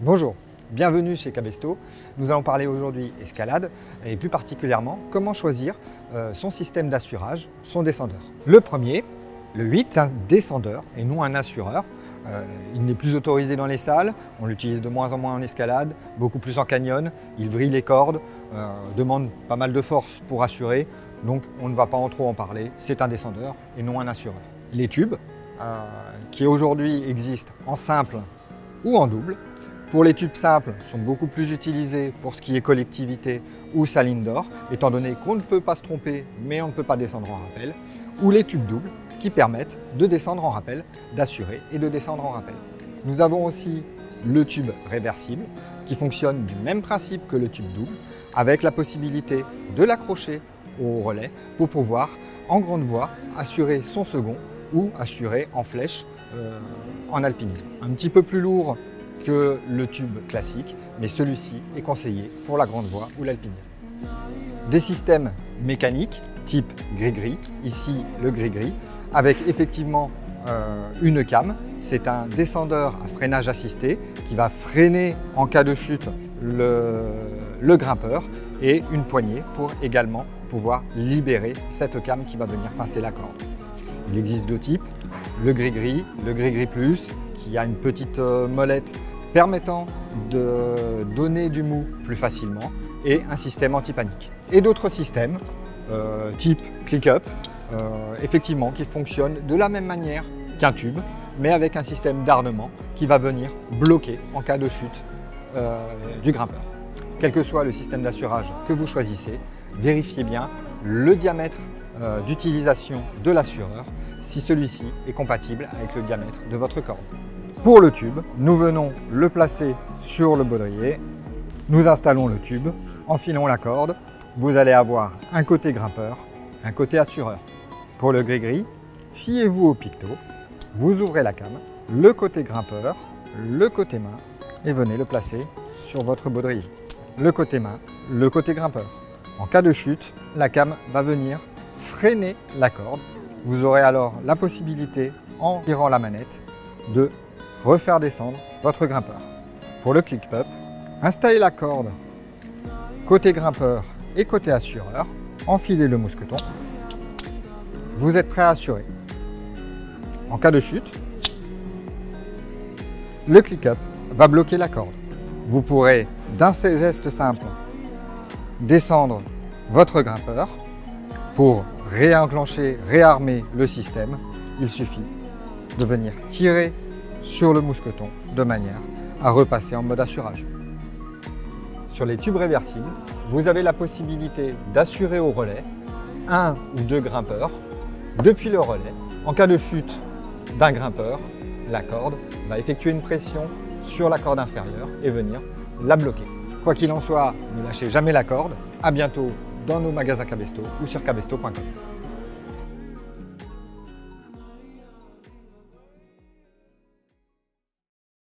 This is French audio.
Bonjour, bienvenue chez Cabesto. Nous allons parler aujourd'hui escalade et plus particulièrement comment choisir son système d'assurage, son descendeur. Le premier, le 8, est un descendeur et non un assureur. Il n'est plus autorisé dans les salles, on l'utilise de moins en moins en escalade, beaucoup plus en canyon, il vrille les cordes, demande pas mal de force pour assurer, donc on ne va pas trop en parler, c'est un descendeur et non un assureur. Les tubes, qui aujourd'hui existent en simple ou en double. Pour les tubes simples, sont beaucoup plus utilisés pour ce qui est collectivité ou saline d'or, étant donné qu'on ne peut pas se tromper, mais on ne peut pas descendre en rappel, ou les tubes doubles, qui permettent de descendre en rappel, d'assurer et de descendre en rappel. Nous avons aussi le tube réversible, qui fonctionne du même principe que le tube double, avec la possibilité de l'accrocher au relais pour pouvoir, en grande voie, assurer son second ou assurer en flèche en alpinisme. Un petit peu plus lourd que le tube classique, mais celui-ci est conseillé pour la grande voie ou l'alpinisme. Des systèmes mécaniques type gris-gris, ici le gris-gris, avec effectivement une cam. C'est un descendeur à freinage assisté qui va freiner en cas de chute le grimpeur et une poignée pour également pouvoir libérer cette cam qui va venir pincer la corde. Il existe deux types, le gris-gris plus, qui a une petite molette permettant de donner du mou plus facilement et un système anti-panique. Et d'autres systèmes, type click-up, effectivement qui fonctionnent de la même manière qu'un tube, mais avec un système d'armement qui va venir bloquer en cas de chute du grimpeur. Quel que soit le système d'assurage que vous choisissez, vérifiez bien le diamètre d'utilisation de l'assureur, si celui-ci est compatible avec le diamètre de votre corde. Pour le tube, nous venons le placer sur le baudrier, nous installons le tube, enfilons la corde, vous allez avoir un côté grimpeur, un côté assureur. Pour le gris-gris, fiez-vous au picto, vous ouvrez la cam, le côté grimpeur, le côté main et venez le placer sur votre baudrier. Le côté main, le côté grimpeur. En cas de chute, la cam va venir freiner la corde. Vous aurez alors la possibilité, en tirant la manette, de refaire descendre votre grimpeur. Pour le click-up, installez la corde côté grimpeur et côté assureur, enfilez le mousqueton, vous êtes prêt à assurer. En cas de chute, le click-up va bloquer la corde. Vous pourrez, d'un geste simple, descendre votre grimpeur. Pour réenclencher, réarmer le système, il suffit de venir tirer sur le mousqueton de manière à repasser en mode assurage. Sur les tubes réversibles, vous avez la possibilité d'assurer au relais un ou deux grimpeurs depuis le relais. En cas de chute d'un grimpeur, la corde va effectuer une pression sur la corde inférieure et venir la bloquer. Quoi qu'il en soit, ne lâchez jamais la corde. À bientôt dans nos magasins Cabesto ou sur cabesto.com.